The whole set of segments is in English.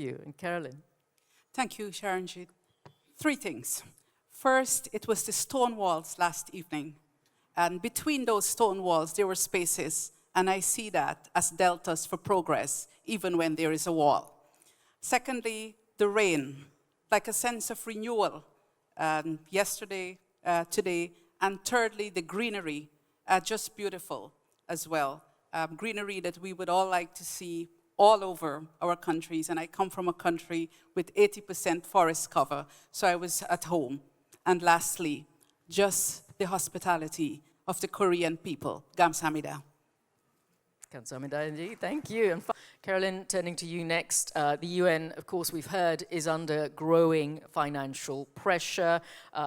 You and Carolyn. Thank you, Sharonjit. 3 things. First, it was the stone walls last evening. And between those stone walls, there were spaces, and I see that as deltas for progress, even when there is a wall. Secondly, the rain, like a sense of renewal, yesterday, today. And thirdly, the greenery, just beautiful as well. Greenery that we would all like to see all over our countries. And I come from a country with 80% forest cover, so I was at home. And lastly, just the hospitality of the Korean people. Kamsahamnida. Kamsahamnida indeed, thank you. And Carolyn, turning to you next. The UN, of course, we've heard, is under growing financial pressure.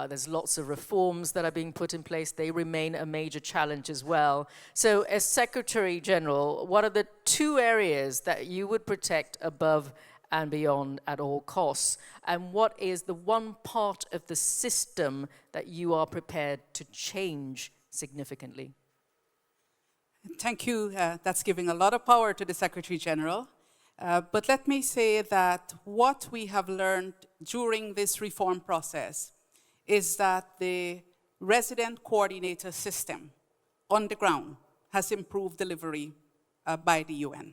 There's lots of reforms that are being put in place. They remain a major challenge as well. So as Secretary General, what are the 2 areas that you would protect above and beyond at all costs? And what is the one part of the system that you are prepared to change significantly? Thank you. That's giving a lot of power to the Secretary General. But let me say that what we have learned during this reform process is that the resident coordinator system on the ground has improved delivery by the UN.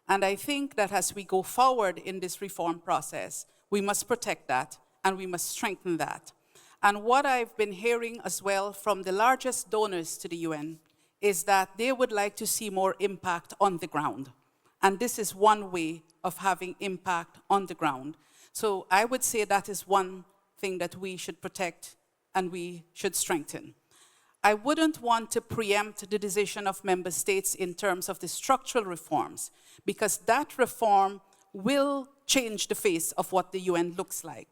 And I think that as we go forward in this reform process, we must protect that and we must strengthen that. And what I've been hearing as well from the largest donors to the UN is that they would like to see more impact on the ground. And this is one way of having impact on the ground. So I would say that is one thing that we should protect and we should strengthen. I wouldn't want to preempt the decision of member states in terms of the structural reforms, because that reform will change the face of what the UN looks like.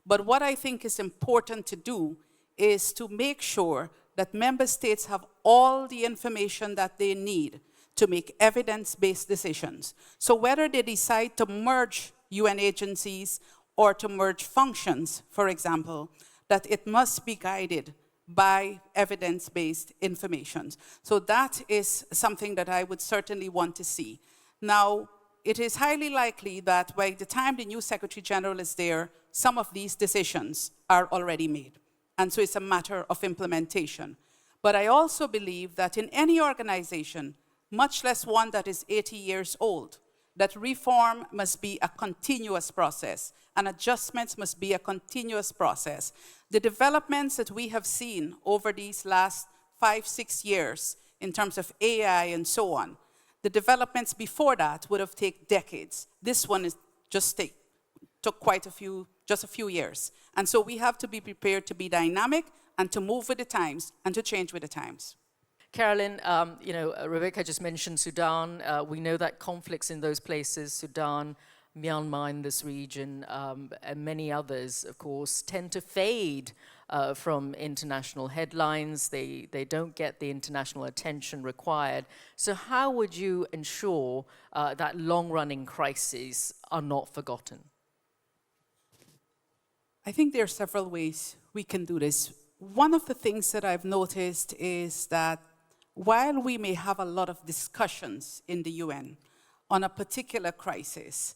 But what I think is important to do is to make sure that member states have all the information that they need to make evidence-based decisions. So whether they decide to merge UN agencies or to merge functions, for example, that it must be guided by evidence-based information. So that is something that I would certainly want to see. Now, it is highly likely that by the time the new Secretary General is there, some of these decisions are already made. And so it's a matter of implementation. But I also believe that in any organization, much less one that is 80 years old, that reform must be a continuous process and adjustments must be a continuous process. The developments that we have seen over these last 5-6 years in terms of AI and so on, the developments before that would have taken decades. This one is took quite a few years. And so we have to be prepared to be dynamic and to move with the times and to change with the times. Carolyn, Rebecca just mentioned Sudan. We know that conflicts in those places, Sudan, Myanmar in this region, and many others, of course, tend to fade from international headlines. They don't get the international attention required. So how would you ensure that long-running crises are not forgotten? I think there are several ways we can do this. One of the things that I've noticed is that while we may have a lot of discussions in the UN on a particular crisis,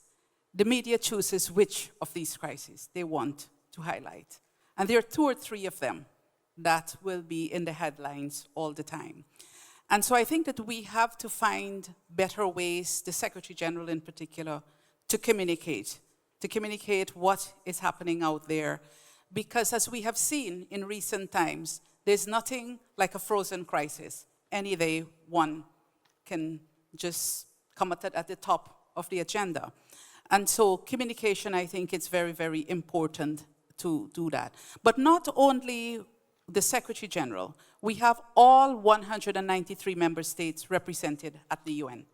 the media chooses which of these crises they want to highlight. And there are 2 or 3 of them that will be in the headlines all the time. And so I think that we have to find better ways, the Secretary General in particular, to communicate what is happening out there. Because as we have seen in recent times, there's nothing like a frozen crisis. Any day, one can just come at the top of the agenda. And so communication, I think, is very, very important to do that. But not only the Secretary General, we have all 193 member states represented at the UN.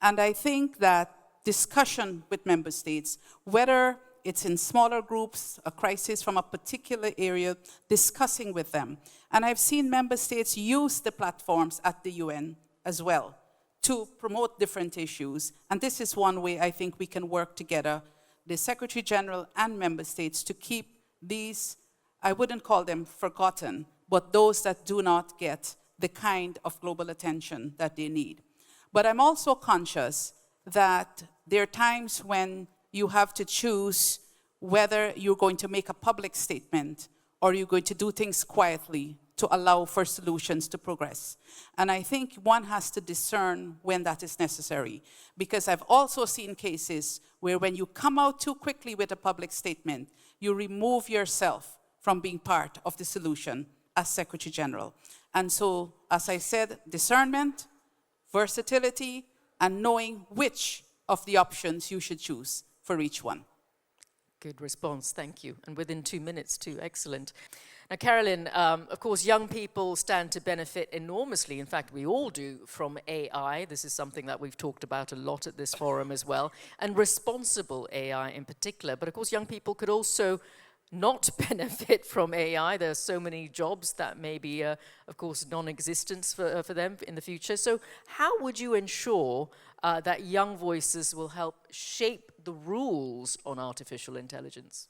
And I think that discussion with member states, whether it's in smaller groups, a crisis from a particular area, discussing with them. And I've seen member states use the platforms at the UN as well to promote different issues. And this is one way I think we can work together, the Secretary General and member states, to keep these, I wouldn't call them forgotten, but those that do not get the kind of global attention that they need. But I'm also conscious that there are times when you have to choose whether you're going to make a public statement or you're going to do things quietly to allow for solutions to progress. And I think one has to discern when that is necessary, because I've also seen cases where when you come out too quickly with a public statement, you remove yourself from being part of the solution as Secretary General. And so, as I said, discernment, versatility, and knowing which of the options you should choose for each one. Good response, thank you. And within 2 minutes too, excellent. Now, Carolyn, of course, young people stand to benefit enormously. In fact, we all do from AI. This is something that we've talked about a lot at this forum as well, and responsible AI in particular. But of course, young people could also not benefit from AI. There are so many jobs that may be, of course, non-existent for them in the future. So how would you ensure that young voices will help shape the rules on artificial intelligence?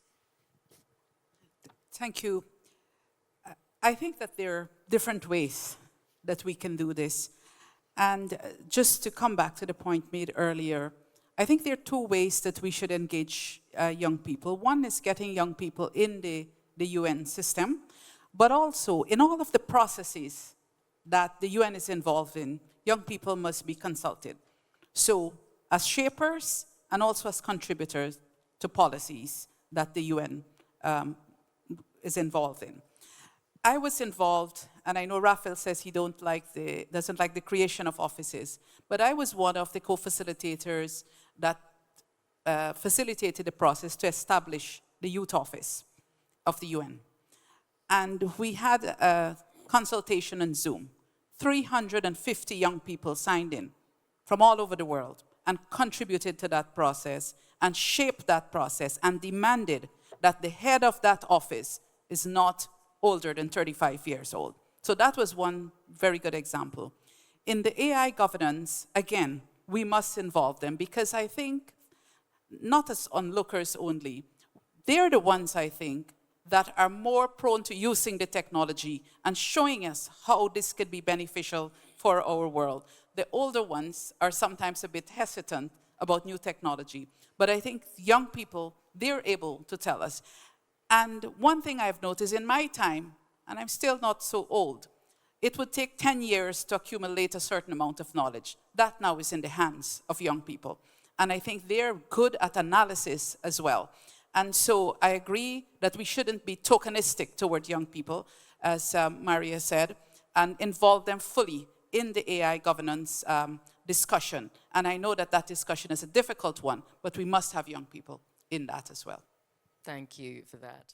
Thank you. I think that there are different ways that we can do this. And just to come back to the point made earlier, I think there are two ways that we should engage young people. One is getting young people in the UN system, but also in all of the processes that the UN is involved in, young people must be consulted. So as shapers and also as contributors to policies that the UN is involved in. I was involved, and I know Raphael says he doesn't like the creation of offices, but I was one of the co-facilitators that facilitated the process to establish the Youth Office of the UN. And we had a consultation on Zoom. 350 young people signed in from all over the world and contributed to that process and shaped that process and demanded that the head of that office is not older than 35 years old. So that was one very good example. In the AI governance, again, we must involve them because I think, not as onlookers only, they're the ones, I think, that are more prone to using the technology and showing us how this could be beneficial for our world. The older ones are sometimes a bit hesitant about new technology, but I think young people, they're able to tell us. And one thing I've noticed in my time, and I'm still not so old, it would take 10 years to accumulate a certain amount of knowledge. That now is in the hands of young people. And I think they're good at analysis as well. And so I agree that we shouldn't be tokenistic toward young people, as Maria said, and involve them fully in the AI governance discussion. And I know that that discussion is a difficult one, but we must have young people in that as well. Thank you for that.